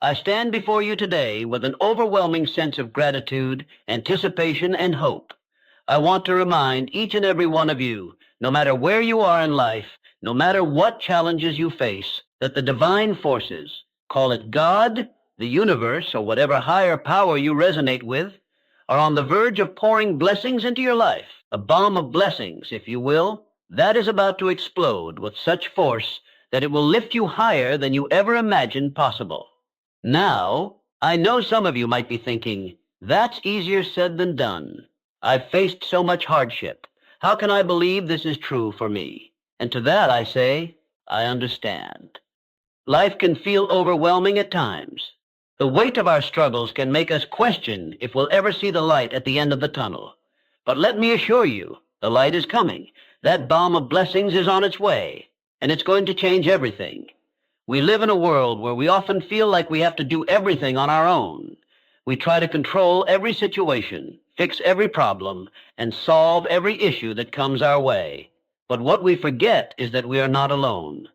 I stand before you today with an overwhelming sense of gratitude, anticipation, and hope. I want to remind each and every one of you, no matter where you are in life, no matter what challenges you face, that the divine forces, call it God, the universe, or whatever higher power you resonate with, are on the verge of pouring blessings into your life, a bomb of blessings, if you will, that is about to explode with such force that it will lift you higher than you ever imagined possible. Now, I know some of you might be thinking, that's easier said than done. I've faced so much hardship. How can I believe this is true for me? And to that I say, I understand. Life can feel overwhelming at times. The weight of our struggles can make us question if we'll ever see the light at the end of the tunnel. But let me assure you, the light is coming. That bomb of blessings is on its way, and it's going to change everything. We live in a world where we often feel like we have to do everything on our own. We try to control every situation, fix every problem, and solve every issue that comes our way. But what we forget is that we are not alone.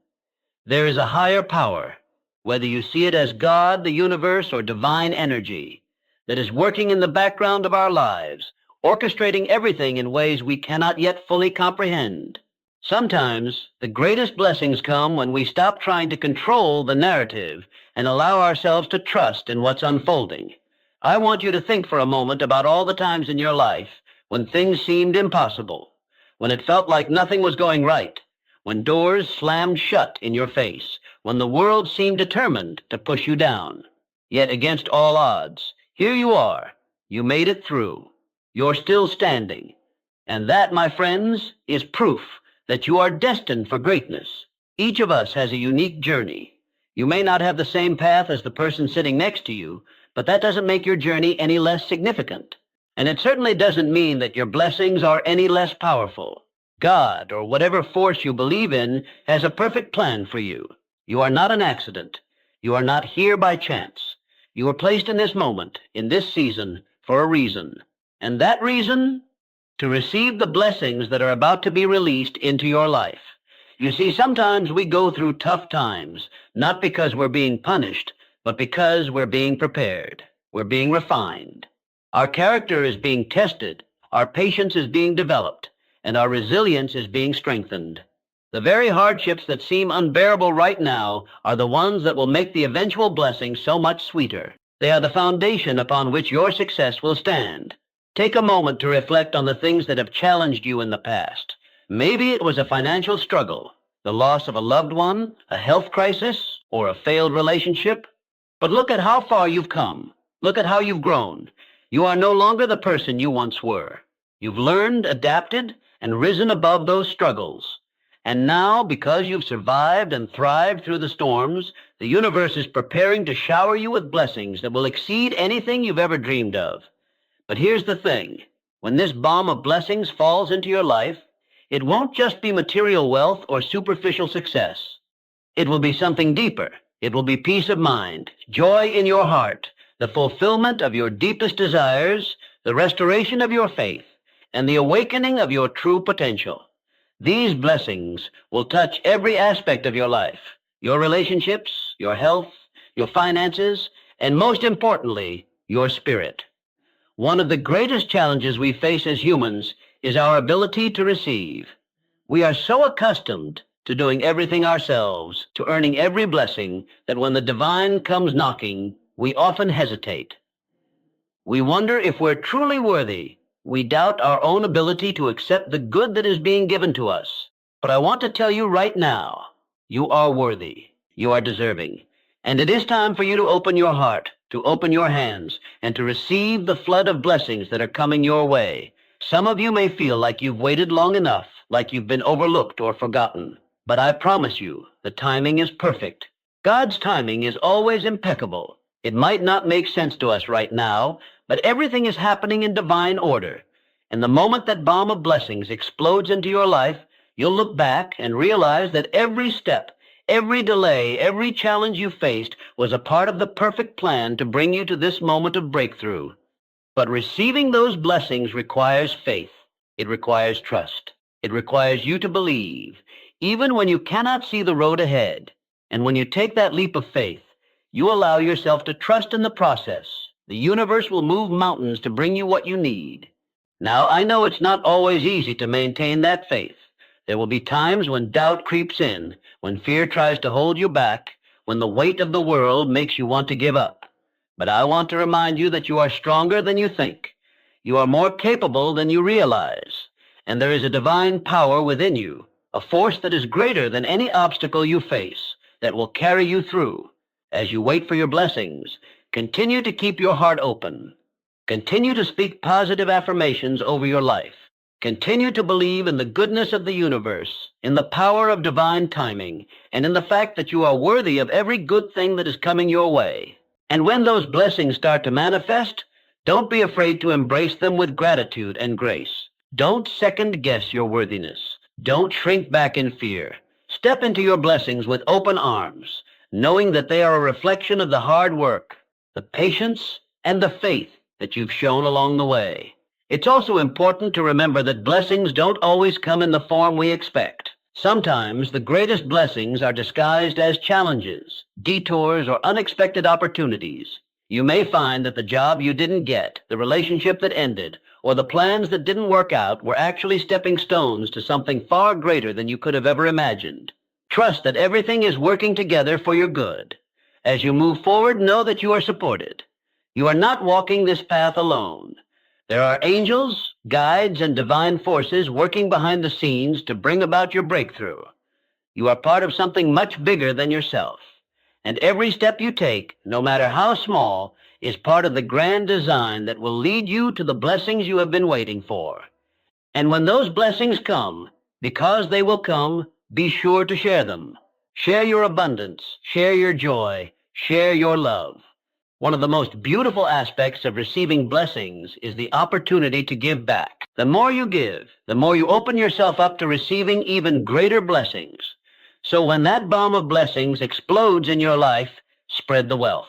There is a higher power, whether you see it as God, the universe, or divine energy, that is working in the background of our lives, orchestrating everything in ways we cannot yet fully comprehend. Sometimes the greatest blessings come when we stop trying to control the narrative and allow ourselves to trust in what's unfolding. I want you to think for a moment about all the times in your life when things seemed impossible, when it felt like nothing was going right, when doors slammed shut in your face, when the world seemed determined to push you down. Yet against all odds, here you are. You made it through. You're still standing. And that, my friends, is proof that you are destined for greatness. Each of us has a unique journey. You may not have the same path as the person sitting next to you, but that doesn't make your journey any less significant. And it certainly doesn't mean that your blessings are any less powerful. God, or whatever force you believe in, has a perfect plan for you. You are not an accident. You are not here by chance. You were placed in this moment, in this season, for a reason. And that reason? To receive the blessings that are about to be released into your life. You see, sometimes we go through tough times, not because we're being punished, but because we're being prepared. We're being refined. Our character is being tested, our patience is being developed, and our resilience is being strengthened. The very hardships that seem unbearable right now are the ones that will make the eventual blessings so much sweeter. They are the foundation upon which your success will stand. Take a moment to reflect on the things that have challenged you in the past. Maybe it was a financial struggle, the loss of a loved one, a health crisis, or a failed relationship. But look at how far you've come. Look at how you've grown. You are no longer the person you once were. You've learned, adapted, and risen above those struggles. And now, because you've survived and thrived through the storms, the universe is preparing to shower you with blessings that will exceed anything you've ever dreamed of. But here's the thing. When this bomb of blessings falls into your life, it won't just be material wealth or superficial success. It will be something deeper. It will be peace of mind, joy in your heart, the fulfillment of your deepest desires, the restoration of your faith, and the awakening of your true potential. These blessings will touch every aspect of your life, your relationships, your health, your finances, and most importantly, your spirit. One of the greatest challenges we face as humans is our ability to receive. We are so accustomed to doing everything ourselves, to earning every blessing, that when the divine comes knocking, we often hesitate. We wonder if we're truly worthy. We doubt our own ability to accept the good that is being given to us. But I want to tell you right now, you are worthy. You are deserving. And it is time for you to open your heart, to open your hands, and to receive the flood of blessings that are coming your way. Some of you may feel like you've waited long enough, like you've been overlooked or forgotten. But I promise you, the timing is perfect. God's timing is always impeccable. It might not make sense to us right now, but everything is happening in divine order. And the moment that bomb of blessings explodes into your life, you'll look back and realize that every step, every delay, every challenge you faced was a part of the perfect plan to bring you to this moment of breakthrough. But receiving those blessings requires faith. It requires trust. It requires you to believe, even when you cannot see the road ahead. And when you take that leap of faith, You allow yourself to trust in the process. The universe will move mountains to bring you what you need. Now, I know it's not always easy to maintain that faith. There will be times when doubt creeps in, when fear tries to hold you back, when the weight of the world makes you want to give up. But I want to remind you that you are stronger than you think. You are more capable than you realize. And there is a divine power within you, a force that is greater than any obstacle you face, that will carry you through. As you wait for your blessings, continue to keep your heart open. Continue to speak positive affirmations over your life. Continue to believe in the goodness of the universe, in the power of divine timing, and in the fact that you are worthy of every good thing that is coming your way. And when those blessings start to manifest, don't be afraid to embrace them with gratitude and grace. Don't second-guess your worthiness. Don't shrink back in fear. Step into your blessings with open arms, knowing that they are a reflection of the hard work, the patience, and the faith that you've shown along the way. It's also important to remember that blessings don't always come in the form we expect. Sometimes the greatest blessings are disguised as challenges, detours, or unexpected opportunities. You may find that the job you didn't get, the relationship that ended, or the plans that didn't work out were actually stepping stones to something far greater than you could have ever imagined. Trust that everything is working together for your good. As you move forward, know that you are supported. You are not walking this path alone. There are angels, guides, and divine forces working behind the scenes to bring about your breakthrough. You are part of something much bigger than yourself. And every step you take, no matter how small, is part of the grand design that will lead you to the blessings you have been waiting for. And when those blessings come, because they will come, be sure to share them. Share your abundance, share your joy, share your love. One of the most beautiful aspects of receiving blessings is the opportunity to give back. The more you give, the more you open yourself up to receiving even greater blessings. So when that bomb of blessings explodes in your life, spread the wealth.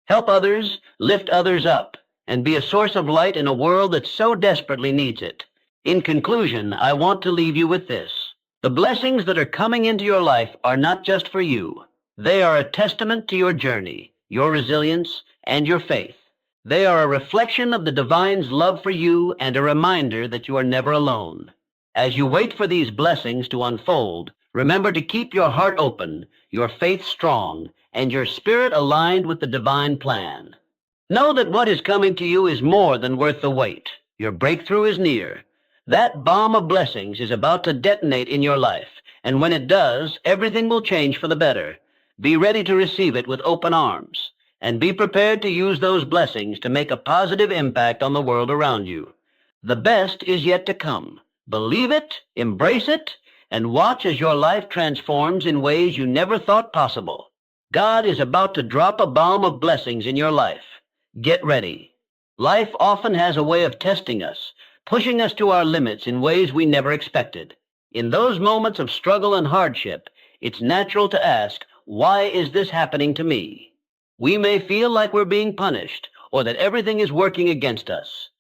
Help others, lift others up, and be a source of light in a world that so desperately needs it. In conclusion, I want to leave you with this. The blessings that are coming into your life are not just for you. They are a testament to your journey, your resilience, and your faith. They are a reflection of the divine's love for you and a reminder that you are never alone. As you wait for these blessings to unfold, remember to keep your heart open, your faith strong, and your spirit aligned with the divine plan. Know that what is coming to you is more than worth the wait. Your breakthrough is near. That bomb of blessings is about to detonate in your life, and when it does, everything will change for the better. Be ready to receive it with open arms, and be prepared to use those blessings to make a positive impact on the world around you. The best is yet to come. Believe it, embrace it, and watch as your life transforms in ways you never thought possible. God is about to drop a bomb of blessings in your life. Get ready. Life often has a way of testing us, pushing us to our limits in ways we never expected. In those moments of struggle and hardship, it's natural to ask, why is this happening to me? We may feel like we're being punished, or that everything is working against us.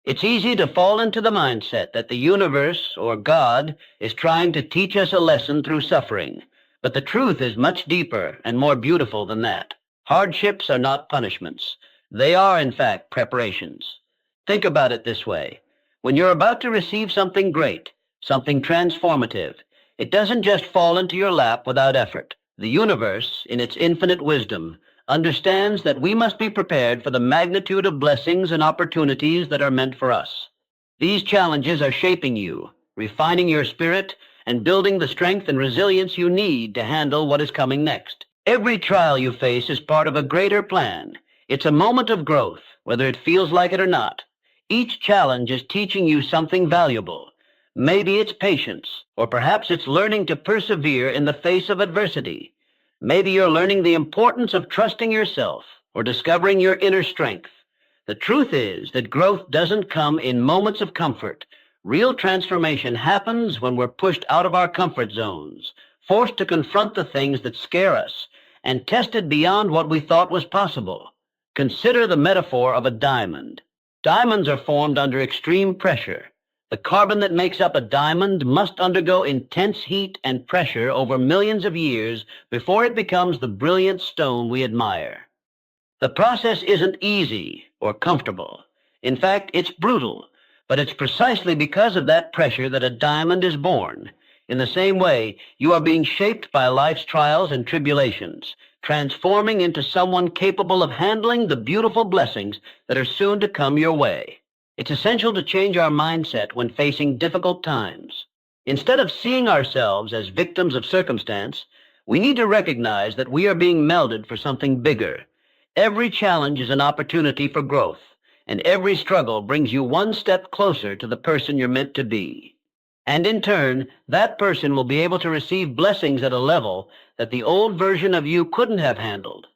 It's easy to fall into the mindset that the universe, or God, is trying to teach us a lesson through suffering. But the truth is much deeper and more beautiful than that. Hardships are not punishments. They are, in fact, preparations. Think about it this way. When you're about to receive something great, something transformative, it doesn't just fall into your lap without effort. The universe, in its infinite wisdom, understands that we must be prepared for the magnitude of blessings and opportunities that are meant for us. These challenges are shaping you, refining your spirit, and building the strength and resilience you need to handle what is coming next. Every trial you face is part of a greater plan. It's a moment of growth, whether it feels like it or not. Each challenge is teaching you something valuable. Maybe it's patience, or perhaps it's learning to persevere in the face of adversity. Maybe you're learning the importance of trusting yourself or discovering your inner strength. The truth is that growth doesn't come in moments of comfort. Real transformation happens when we're pushed out of our comfort zones, forced to confront the things that scare us, and tested beyond what we thought was possible. Consider the metaphor of a diamond. Diamonds are formed under extreme pressure. The carbon that makes up a diamond must undergo intense heat and pressure over millions of years before it becomes the brilliant stone we admire. The process isn't easy or comfortable. In fact, it's brutal, but it's precisely because of that pressure that a diamond is born. In the same way, you are being shaped by life's trials and tribulations, transforming into someone capable of handling the beautiful blessings that are soon to come your way. It's essential to change our mindset when facing difficult times. Instead of seeing ourselves as victims of circumstance, we need to recognize that we are being melded for something bigger. Every challenge is an opportunity for growth, and every struggle brings you one step closer to the person you're meant to be. And in turn, that person will be able to receive blessings at a level that the old version of you couldn't have handled.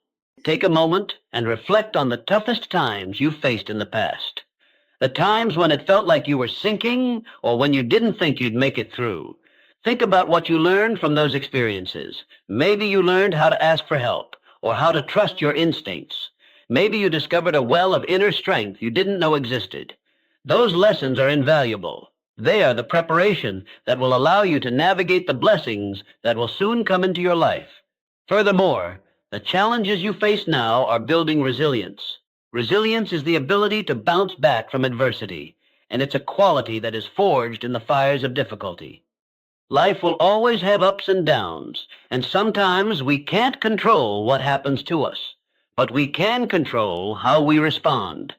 Take a moment and reflect on the toughest times you faced in the past. The times when it felt like you were sinking or when you didn't think you'd make it through. Think about what you learned from those experiences. Maybe you learned how to ask for help or how to trust your instincts. Maybe you discovered a well of inner strength you didn't know existed. Those lessons are invaluable. They are the preparation that will allow you to navigate the blessings that will soon come into your life. Furthermore, the challenges you face now are building resilience. Resilience is the ability to bounce back from adversity, and it's a quality that is forged in the fires of difficulty. Life will always have ups and downs, and sometimes we can't control what happens to us, but we can control how we respond.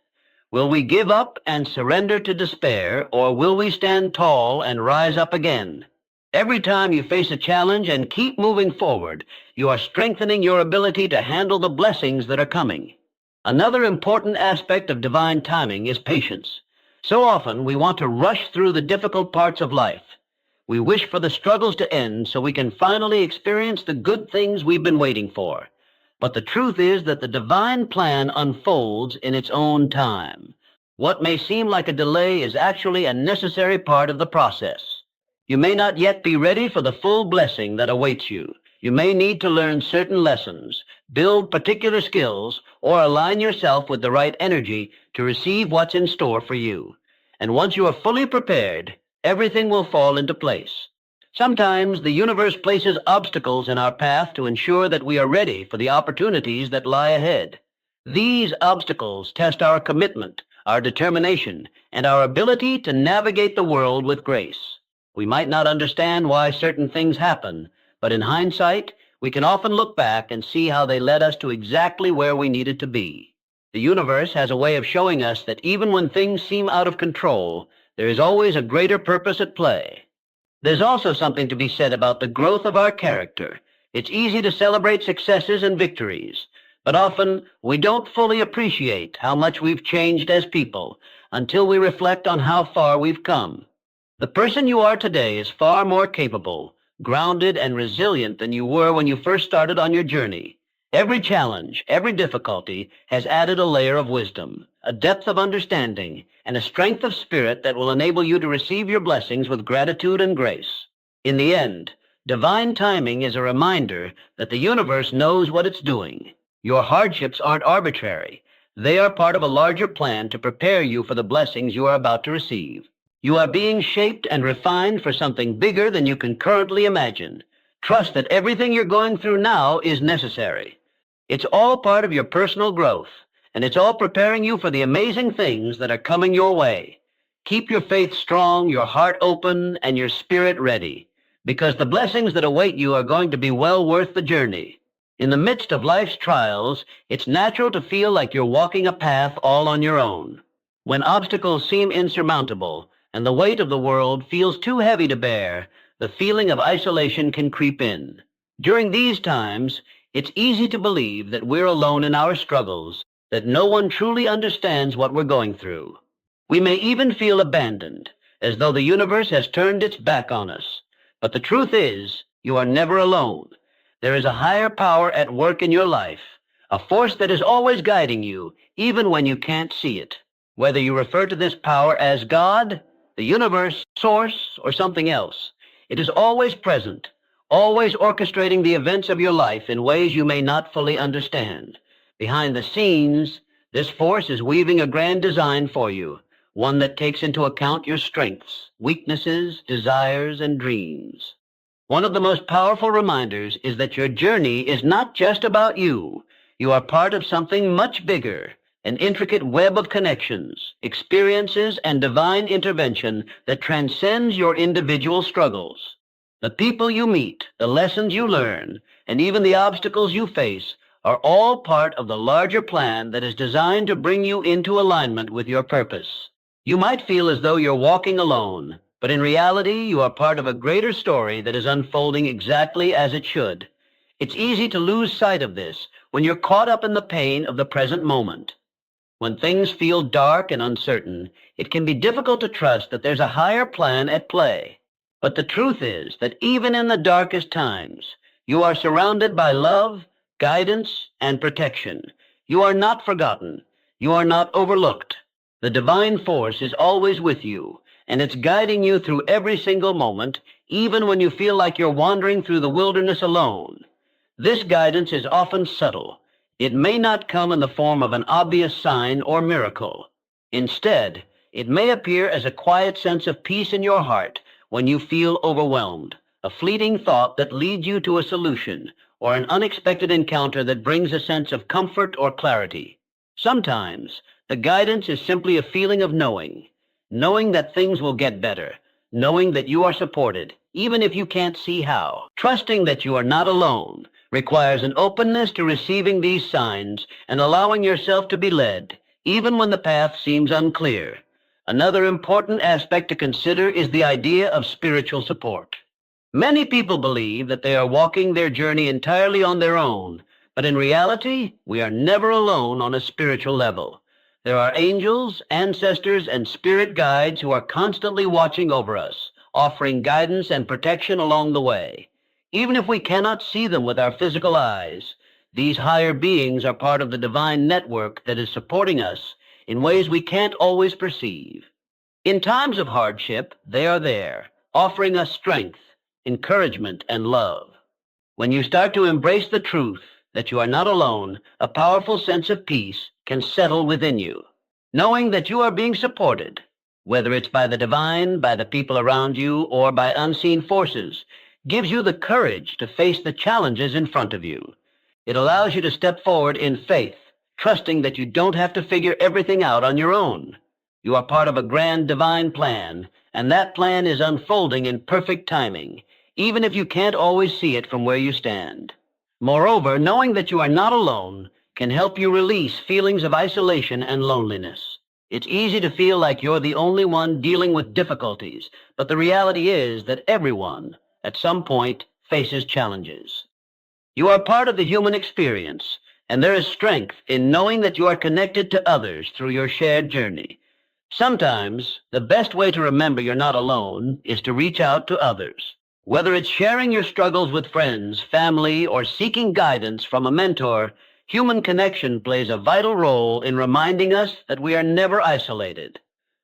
Will we give up and surrender to despair, or will we stand tall and rise up again? Every time you face a challenge and keep moving forward, you are strengthening your ability to handle the blessings that are coming. Another important aspect of divine timing is patience. So often we want to rush through the difficult parts of life. We wish for the struggles to end so we can finally experience the good things we've been waiting for. But the truth is that the divine plan unfolds in its own time. What may seem like a delay is actually a necessary part of the process. You may not yet be ready for the full blessing that awaits you. You may need to learn certain lessons, build particular skills, or align yourself with the right energy to receive what's in store for you. And once you are fully prepared, everything will fall into place. Sometimes the universe places obstacles in our path to ensure that we are ready for the opportunities that lie ahead. These obstacles test our commitment, our determination, and our ability to navigate the world with grace. We might not understand why certain things happen, but in hindsight, we can often look back and see how they led us to exactly where we needed to be. The universe has a way of showing us that even when things seem out of control, there is always a greater purpose at play. There's also something to be said about the growth of our character. It's easy to celebrate successes and victories, but often we don't fully appreciate how much we've changed as people until we reflect on how far we've come. The person you are today is far more capable, grounded, and resilient than you were when you first started on your journey. Every challenge, every difficulty has added a layer of wisdom, a depth of understanding, and a strength of spirit that will enable you to receive your blessings with gratitude and grace. In the end, divine timing is a reminder that the universe knows what it's doing. Your hardships aren't arbitrary. They are part of a larger plan to prepare you for the blessings you are about to receive. You are being shaped and refined for something bigger than you can currently imagine. Trust that everything you're going through now is necessary. It's all part of your personal growth, and it's all preparing you for the amazing things that are coming your way. Keep your faith strong, your heart open, and your spirit ready, because the blessings that await you are going to be well worth the journey. In the midst of life's trials, it's natural to feel like you're walking a path all on your own. When obstacles seem insurmountable and the weight of the world feels too heavy to bear, the feeling of isolation can creep in. During these times, it's easy to believe that we're alone in our struggles, that no one truly understands what we're going through. We may even feel abandoned, as though the universe has turned its back on us. But the truth is, you are never alone. There is a higher power at work in your life, a force that is always guiding you, even when you can't see it. Whether you refer to this power as God, the universe, source, or something else, it is always present, always orchestrating the events of your life in ways you may not fully understand. Behind the scenes, this force is weaving a grand design for you, one that takes into account your strengths, weaknesses, desires, and dreams. One of the most powerful reminders is that your journey is not just about you. You are part of something much bigger, an intricate web of connections, experiences, and divine intervention that transcends your individual struggles. The people you meet, the lessons you learn, and even the obstacles you face are all part of the larger plan that is designed to bring you into alignment with your purpose. You might feel as though you're walking alone, but in reality, you are part of a greater story that is unfolding exactly as it should. It's easy to lose sight of this when you're caught up in the pain of the present moment. When things feel dark and uncertain, it can be difficult to trust that there's a higher plan at play. But the truth is that even in the darkest times, you are surrounded by love, guidance, and protection. You are not forgotten. You are not overlooked. The divine force is always with you, and it's guiding you through every single moment, even when you feel like you're wandering through the wilderness alone. This guidance is often subtle. It may not come in the form of an obvious sign or miracle. Instead, it may appear as a quiet sense of peace in your heart when you feel overwhelmed, a fleeting thought that leads you to a solution, or an unexpected encounter that brings a sense of comfort or clarity. Sometimes, the guidance is simply a feeling of knowing that things will get better, knowing that you are supported, even if you can't see how. Trusting that you are not alone requires an openness to receiving these signs and allowing yourself to be led, even when the path seems unclear. Another important aspect to consider is the idea of spiritual support. Many people believe that they are walking their journey entirely on their own, but in reality, we are never alone on a spiritual level. There are angels, ancestors, and spirit guides who are constantly watching over us, offering guidance and protection along the way. Even if we cannot see them with our physical eyes, these higher beings are part of the divine network that is supporting us in ways we can't always perceive. In times of hardship, they are there, offering us strength, encouragement, and love. When you start to embrace the truth that you are not alone, a powerful sense of peace can settle within you. Knowing that you are being supported, whether it's by the divine, by the people around you, or by unseen forces, gives you the courage to face the challenges in front of you. It allows you to step forward in faith, trusting that you don't have to figure everything out on your own. You are part of a grand divine plan, and that plan is unfolding in perfect timing, even if you can't always see it from where you stand. Moreover, knowing that you are not alone can help you release feelings of isolation and loneliness. It's easy to feel like you're the only one dealing with difficulties, but the reality is that everyone, at some point, faces challenges. You are part of the human experience, and there is strength in knowing that you are connected to others through your shared journey. Sometimes, the best way to remember you're not alone is to reach out to others. Whether it's sharing your struggles with friends, family, or seeking guidance from a mentor, human connection plays a vital role in reminding us that we are never isolated.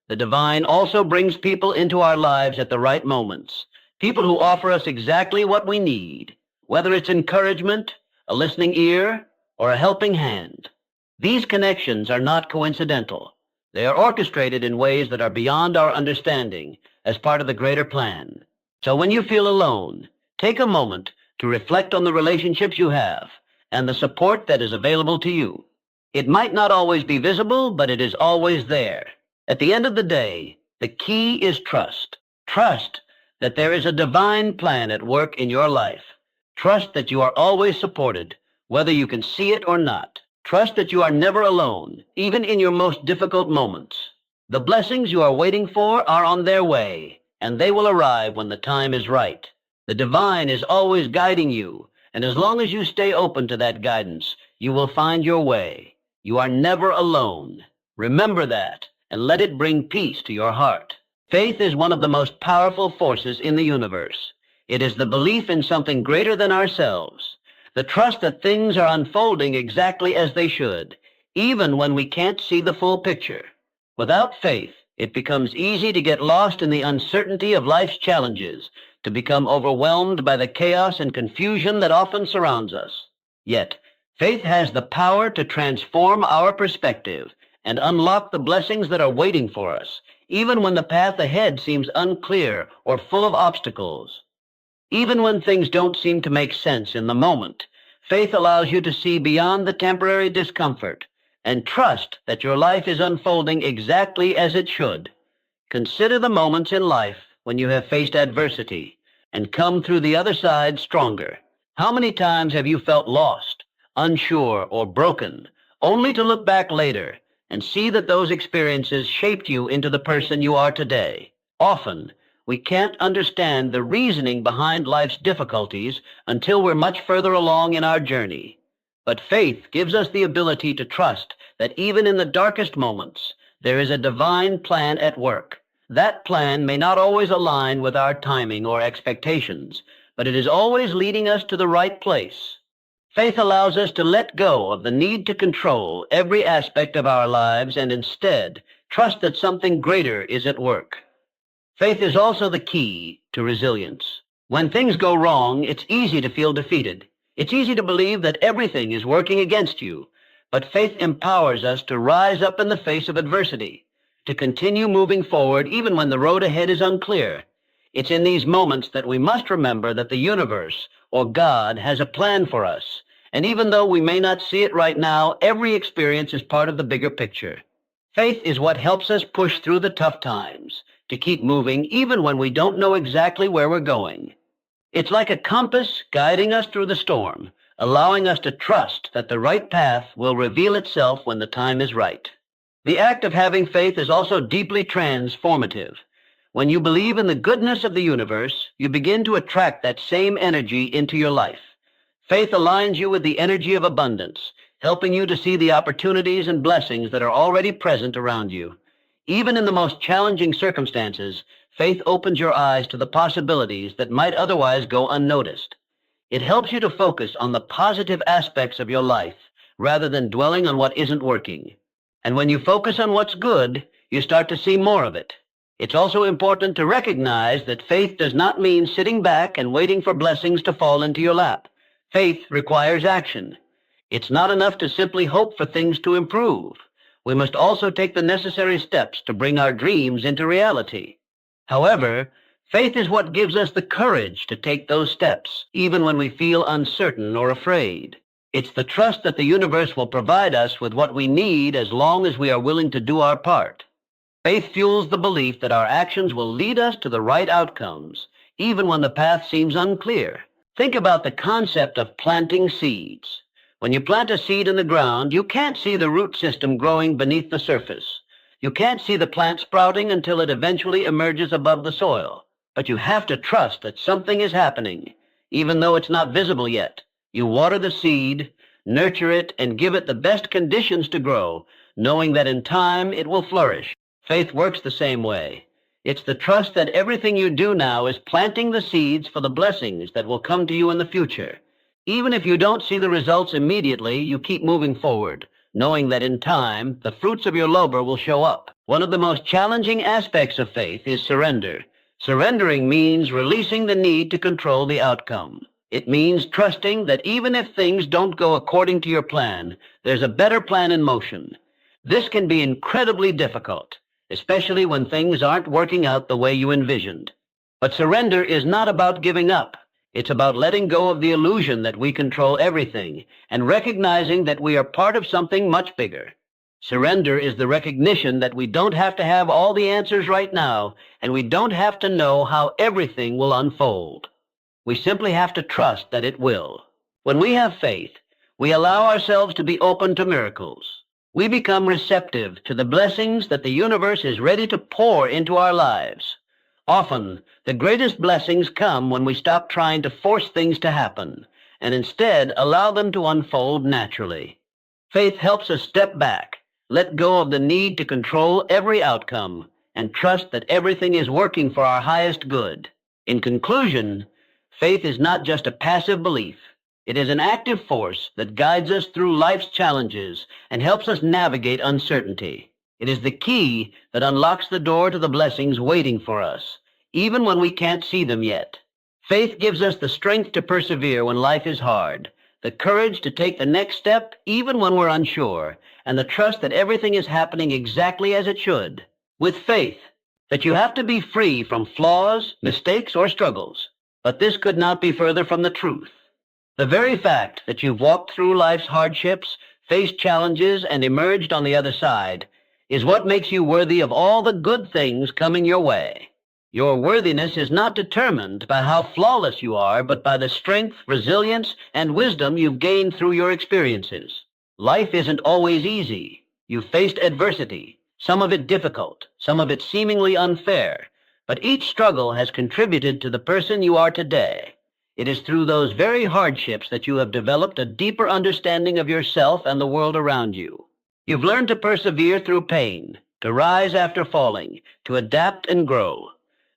The divine also brings people into our lives at the right moments, people who offer us exactly what we need, whether it's encouragement, a listening ear, or a helping hand. These connections are not coincidental. They are orchestrated in ways that are beyond our understanding as part of the greater plan. So when you feel alone, take a moment to reflect on the relationships you have and the support that is available to you. It might not always be visible, but it is always there. At the end of the day, the key is trust. Trust that there is a divine plan at work in your life. Trust that you are always supported, whether you can see it or not. Trust that you are never alone, even in your most difficult moments. The blessings you are waiting for are on their way, and they will arrive when the time is right. The divine is always guiding you, and as long as you stay open to that guidance, you will find your way. You are never alone. Remember that, and let it bring peace to your heart. Faith is one of the most powerful forces in the universe. It is the belief in something greater than ourselves, the trust that things are unfolding exactly as they should, even when we can't see the full picture. Without faith, it becomes easy to get lost in the uncertainty of life's challenges, to become overwhelmed by the chaos and confusion that often surrounds us. Yet, faith has the power to transform our perspective and unlock the blessings that are waiting for us, even when the path ahead seems unclear or full of obstacles. Even when things don't seem to make sense in the moment, faith allows you to see beyond the temporary discomfort and trust that your life is unfolding exactly as it should. Consider the moments in life when you have faced adversity and come through the other side stronger. How many times have you felt lost, unsure, or broken, only to look back later and see that those experiences shaped you into the person you are today? Often, we can't understand the reasoning behind life's difficulties until we're much further along in our journey. But faith gives us the ability to trust that even in the darkest moments, there is a divine plan at work. That plan may not always align with our timing or expectations, but it is always leading us to the right place. Faith allows us to let go of the need to control every aspect of our lives and instead trust that something greater is at work. Faith is also the key to resilience. When things go wrong, it's easy to feel defeated. It's easy to believe that everything is working against you. But faith empowers us to rise up in the face of adversity, to continue moving forward even when the road ahead is unclear. It's in these moments that we must remember that the universe, or God, has a plan for us. And even though we may not see it right now, every experience is part of the bigger picture. Faith is what helps us push through the tough times, to keep moving even when we don't know exactly where we're going. It's like a compass guiding us through the storm, allowing us to trust that the right path will reveal itself when the time is right. The act of having faith is also deeply transformative. When you believe in the goodness of the universe, you begin to attract that same energy into your life. Faith aligns you with the energy of abundance, helping you to see the opportunities and blessings that are already present around you. Even in the most challenging circumstances, faith opens your eyes to the possibilities that might otherwise go unnoticed. It helps you to focus on the positive aspects of your life rather than dwelling on what isn't working. And when you focus on what's good, you start to see more of it. It's also important to recognize that faith does not mean sitting back and waiting for blessings to fall into your lap. Faith requires action. It's not enough to simply hope for things to improve. We must also take the necessary steps to bring our dreams into reality. However, faith is what gives us the courage to take those steps, even when we feel uncertain or afraid. It's the trust that the universe will provide us with what we need as long as we are willing to do our part. Faith fuels the belief that our actions will lead us to the right outcomes, even when the path seems unclear. Think about the concept of planting seeds. When you plant a seed in the ground, you can't see the root system growing beneath the surface. You can't see the plant sprouting until it eventually emerges above the soil. But you have to trust that something is happening, even though it's not visible yet. You water the seed, nurture it, and give it the best conditions to grow, knowing that in time it will flourish. Faith works the same way. It's the trust that everything you do now is planting the seeds for the blessings that will come to you in the future. Even if you don't see the results immediately, you keep moving forward, knowing that in time, the fruits of your labor will show up. One of the most challenging aspects of faith is surrender. Surrendering means releasing the need to control the outcome. It means trusting that even if things don't go according to your plan, there's a better plan in motion. This can be incredibly difficult, especially when things aren't working out the way you envisioned. But surrender is not about giving up. It's about letting go of the illusion that we control everything and recognizing that we are part of something much bigger. Surrender is the recognition that we don't have to have all the answers right now, and we don't have to know how everything will unfold. We simply have to trust that it will. When we have faith, we allow ourselves to be open to miracles. We become receptive to the blessings that the universe is ready to pour into our lives. Often, the greatest blessings come when we stop trying to force things to happen and instead allow them to unfold naturally. Faith helps us step back, let go of the need to control every outcome, and trust that everything is working for our highest good. In conclusion, faith is not just a passive belief. It is an active force that guides us through life's challenges and helps us navigate uncertainty. It is the key that unlocks the door to the blessings waiting for us, even when we can't see them yet. Faith gives us the strength to persevere when life is hard, the courage to take the next step even when we're unsure, and the trust that everything is happening exactly as it should, with faith that you have to be free from flaws, mistakes, or struggles. But this could not be further from the truth. The very fact that you've walked through life's hardships, faced challenges, and emerged on the other side is what makes you worthy of all the good things coming your way. Your worthiness is not determined by how flawless you are, but by the strength, resilience, and wisdom you've gained through your experiences. Life isn't always easy. You've faced adversity, some of it difficult, some of it seemingly unfair, but each struggle has contributed to the person you are today. It is through those very hardships that you have developed a deeper understanding of yourself and the world around you. You've learned to persevere through pain, to rise after falling, to adapt and grow.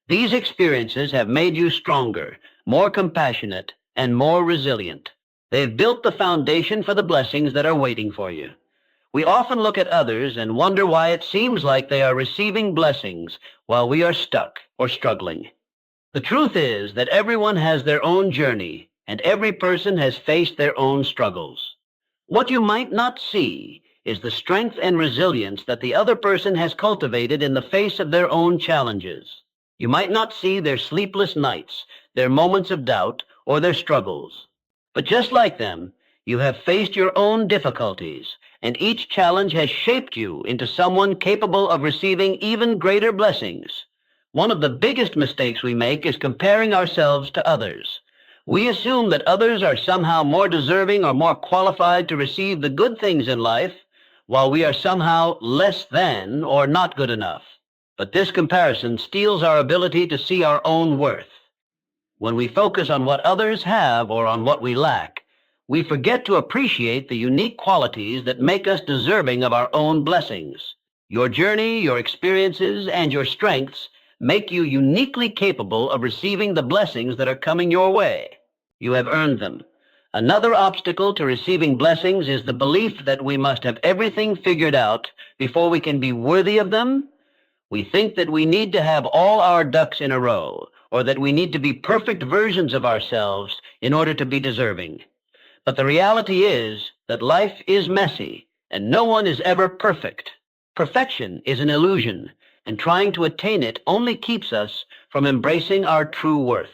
These experiences have made you stronger, more compassionate, and more resilient. They've built the foundation for the blessings that are waiting for you. We often look at others and wonder why it seems like they are receiving blessings while we are stuck or struggling. The truth is that everyone has their own journey, and every person has faced their own struggles. What you might not see is the strength and resilience that the other person has cultivated in the face of their own challenges. You might not see their sleepless nights, their moments of doubt, or their struggles. But just like them, you have faced your own difficulties, and each challenge has shaped you into someone capable of receiving even greater blessings. One of the biggest mistakes we make is comparing ourselves to others. We assume that others are somehow more deserving or more qualified to receive the good things in life, while we are somehow less than or not good enough. But this comparison steals our ability to see our own worth. When we focus on what others have or on what we lack, we forget to appreciate the unique qualities that make us deserving of our own blessings. Your journey, your experiences, and your strengths make you uniquely capable of receiving the blessings that are coming your way. You have earned them. Another obstacle to receiving blessings is the belief that we must have everything figured out before we can be worthy of them. We think that we need to have all our ducks in a row, or that we need to be perfect versions of ourselves in order to be deserving. But the reality is that life is messy, and no one is ever perfect. Perfection is an illusion, and trying to attain it only keeps us from embracing our true worth.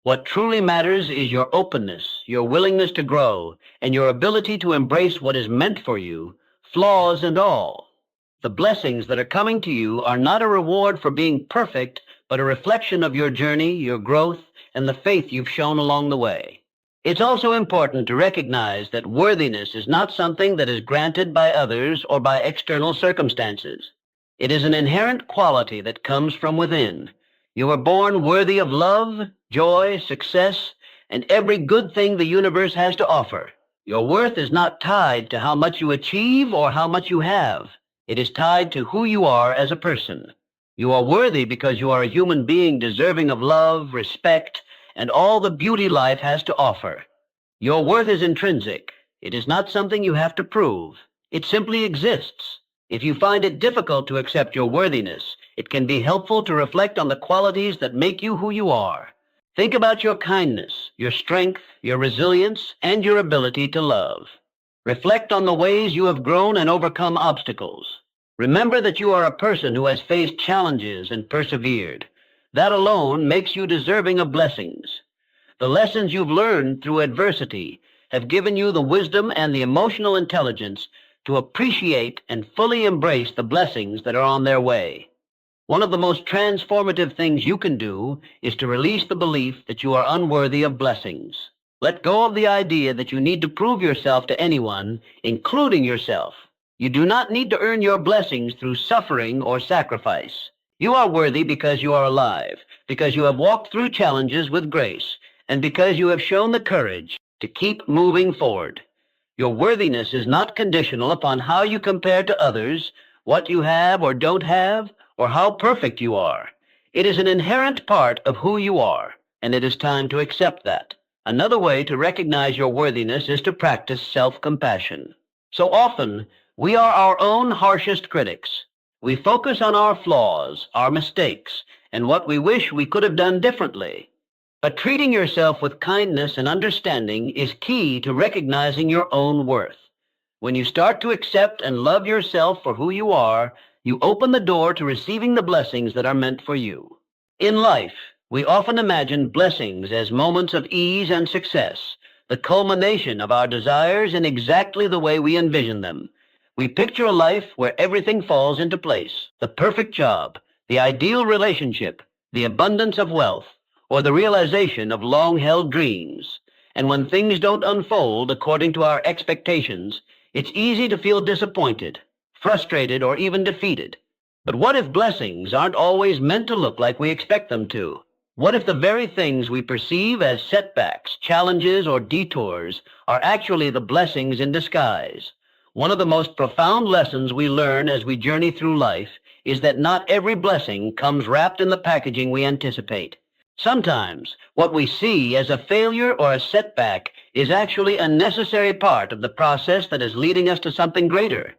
What truly matters is your openness, your willingness to grow, and your ability to embrace what is meant for you, flaws and all. The blessings that are coming to you are not a reward for being perfect, but a reflection of your journey, your growth, and the faith you've shown along the way. It's also important to recognize that worthiness is not something that is granted by others or by external circumstances. It is an inherent quality that comes from within. You are born worthy of love, joy, success, and every good thing the universe has to offer. Your worth is not tied to how much you achieve or how much you have. It is tied to who you are as a person. You are worthy because you are a human being deserving of love, respect, and all the beauty life has to offer. Your worth is intrinsic. It is not something you have to prove. It simply exists. If you find it difficult to accept your worthiness, it can be helpful to reflect on the qualities that make you who you are. Think about your kindness, your strength, your resilience, and your ability to love. Reflect on the ways you have grown and overcome obstacles. Remember that you are a person who has faced challenges and persevered. That alone makes you deserving of blessings. The lessons you've learned through adversity have given you the wisdom and the emotional intelligence to appreciate and fully embrace the blessings that are on their way. One of the most transformative things you can do is to release the belief that you are unworthy of blessings. Let go of the idea that you need to prove yourself to anyone, including yourself. You do not need to earn your blessings through suffering or sacrifice. You are worthy because you are alive, because you have walked through challenges with grace, and because you have shown the courage to keep moving forward. Your worthiness is not conditional upon how you compare to others, what you have or don't have, or how perfect you are. It is an inherent part of who you are, and it is time to accept that. Another way to recognize your worthiness is to practice self-compassion. So often, we are our own harshest critics. We focus on our flaws, our mistakes, and what we wish we could have done differently. But treating yourself with kindness and understanding is key to recognizing your own worth. When you start to accept and love yourself for who you are, you open the door to receiving the blessings that are meant for you. In life, we often imagine blessings as moments of ease and success, the culmination of our desires in exactly the way we envision them. We picture a life where everything falls into place, the perfect job, the ideal relationship, the abundance of wealth, or the realization of long-held dreams. And when things don't unfold according to our expectations, it's easy to feel disappointed, frustrated, or even defeated. But what if blessings aren't always meant to look like we expect them to? What if the very things we perceive as setbacks, challenges, or detours are actually the blessings in disguise? One of the most profound lessons we learn as we journey through life is that not every blessing comes wrapped in the packaging we anticipate. Sometimes what we see as a failure or a setback is actually a necessary part of the process that is leading us to something greater.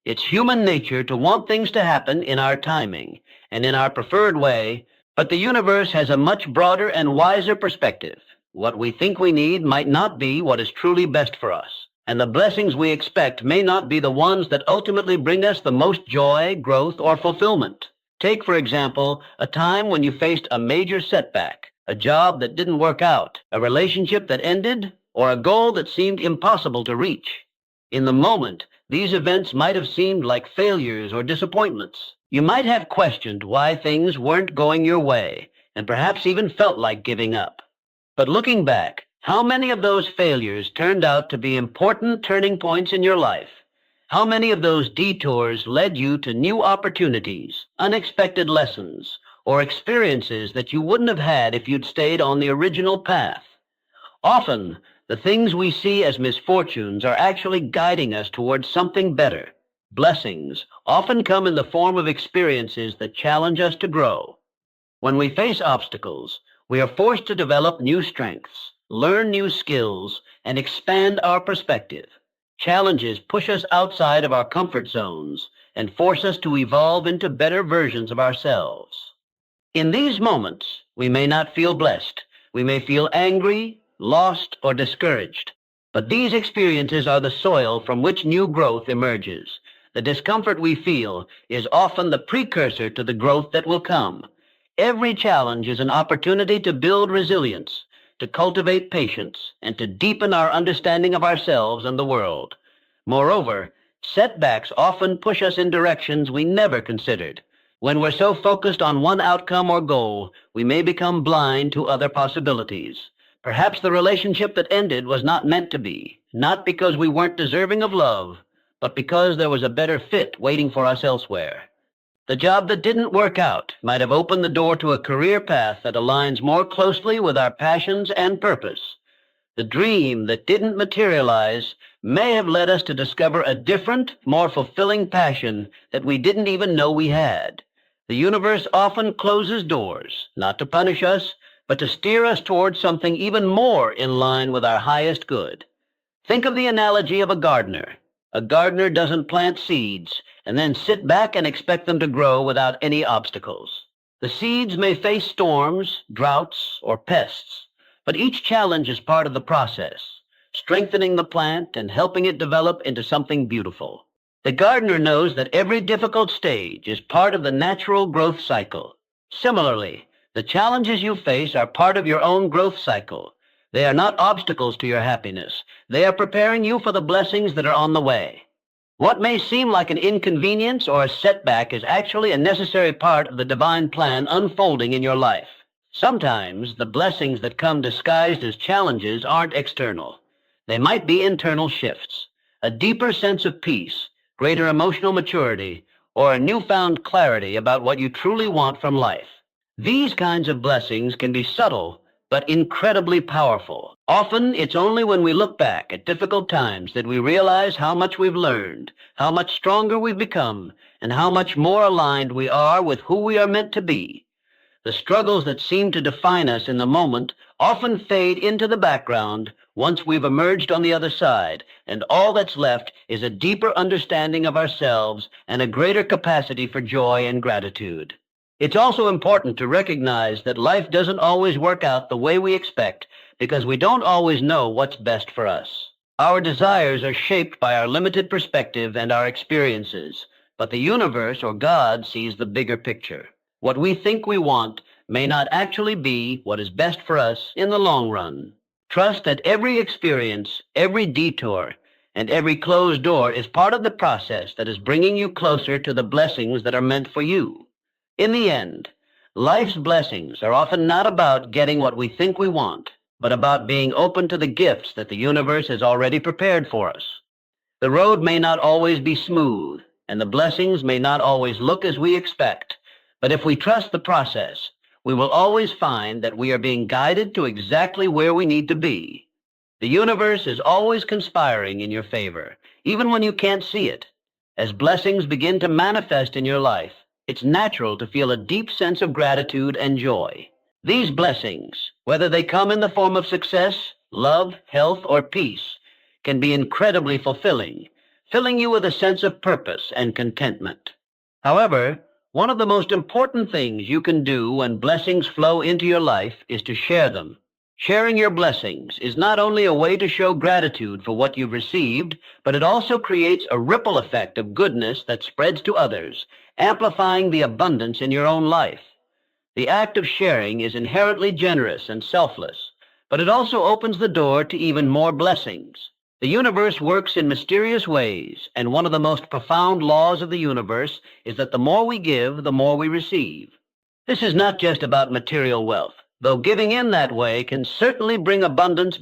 It's human nature to want things to happen in our timing and in our preferred way, but the universe has a much broader and wiser perspective. What we think we need might not be what is truly best for us, and the blessings we expect may not be the ones that ultimately bring us the most joy, growth, or fulfillment. Take, for example, a time when you faced a major setback, a job that didn't work out, a relationship that ended, or a goal that seemed impossible to reach. In the moment, these events might have seemed like failures or disappointments. You might have questioned why things weren't going your way, and perhaps even felt like giving up. But looking back, how many of those failures turned out to be important turning points in your life? How many of those detours led you to new opportunities, unexpected lessons, or experiences that you wouldn't have had if you'd stayed on the original path? Often, the things we see as misfortunes are actually guiding us towards something better. Blessings often come in the form of experiences that challenge us to grow. When we face obstacles, we are forced to develop new strengths, learn new skills, and expand our perspective. Challenges push us outside of our comfort zones and force us to evolve into better versions of ourselves. In these moments, we may not feel blessed. We may feel angry, lost, or discouraged. But these experiences are the soil from which new growth emerges. The discomfort we feel is often the precursor to the growth that will come. Every challenge is an opportunity to build resilience, to cultivate patience, and to deepen our understanding of ourselves and the world. Moreover, setbacks often push us in directions we never considered. When we're so focused on one outcome or goal, we may become blind to other possibilities. Perhaps the relationship that ended was not meant to be, not because we weren't deserving of love, but because there was a better fit waiting for us elsewhere. The job that didn't work out might have opened the door to a career path that aligns more closely with our passions and purpose. The dream that didn't materialize may have led us to discover a different, more fulfilling passion that we didn't even know we had. The universe often closes doors, not to punish us, but to steer us towards something even more in line with our highest good. Think of the analogy of a gardener. A gardener doesn't plant seeds and then sit back and expect them to grow without any obstacles. The seeds may face storms, droughts, or pests, but each challenge is part of the process, strengthening the plant and helping it develop into something beautiful. The gardener knows that every difficult stage is part of the natural growth cycle. Similarly, the challenges you face are part of your own growth cycle. They are not obstacles to your happiness. They are preparing you for the blessings that are on the way. What may seem like an inconvenience or a setback is actually a necessary part of the divine plan unfolding in your life. Sometimes the blessings that come disguised as challenges aren't external. They might be internal shifts, a deeper sense of peace, greater emotional maturity, or a newfound clarity about what you truly want from life. These kinds of blessings can be subtle, but incredibly powerful. Often, it's only when we look back at difficult times that we realize how much we've learned, how much stronger we've become, and how much more aligned we are with who we are meant to be. The struggles that seem to define us in the moment often fade into the background once we've emerged on the other side, and all that's left is a deeper understanding of ourselves and a greater capacity for joy and gratitude. It's also important to recognize that life doesn't always work out the way we expect because we don't always know what's best for us. Our desires are shaped by our limited perspective and our experiences, but the universe or God sees the bigger picture. What we think we want may not actually be what is best for us in the long run. Trust that every experience, every detour, and every closed door is part of the process that is bringing you closer to the blessings that are meant for you. In the end, life's blessings are often not about getting what we think we want, but about being open to the gifts that the universe has already prepared for us. The road may not always be smooth, and the blessings may not always look as we expect, but if we trust the process, we will always find that we are being guided to exactly where we need to be. The universe is always conspiring in your favor, even when you can't see it. As blessings begin to manifest in your life, it's natural to feel a deep sense of gratitude and joy. These blessings, whether they come in the form of success, love, health, or peace, can be incredibly fulfilling, filling you with a sense of purpose and contentment. However, one of the most important things you can do when blessings flow into your life is to share them. Sharing your blessings is not only a way to show gratitude for what you've received, but it also creates a ripple effect of goodness that spreads to others, amplifying the abundance in your own life. The act of sharing is inherently generous and selfless, but it also opens the door to even more blessings. The universe works in mysterious ways, and one of the most profound laws of the universe is that the more we give, the more we receive. This is not just about material wealth, though giving in that way can certainly bring abundance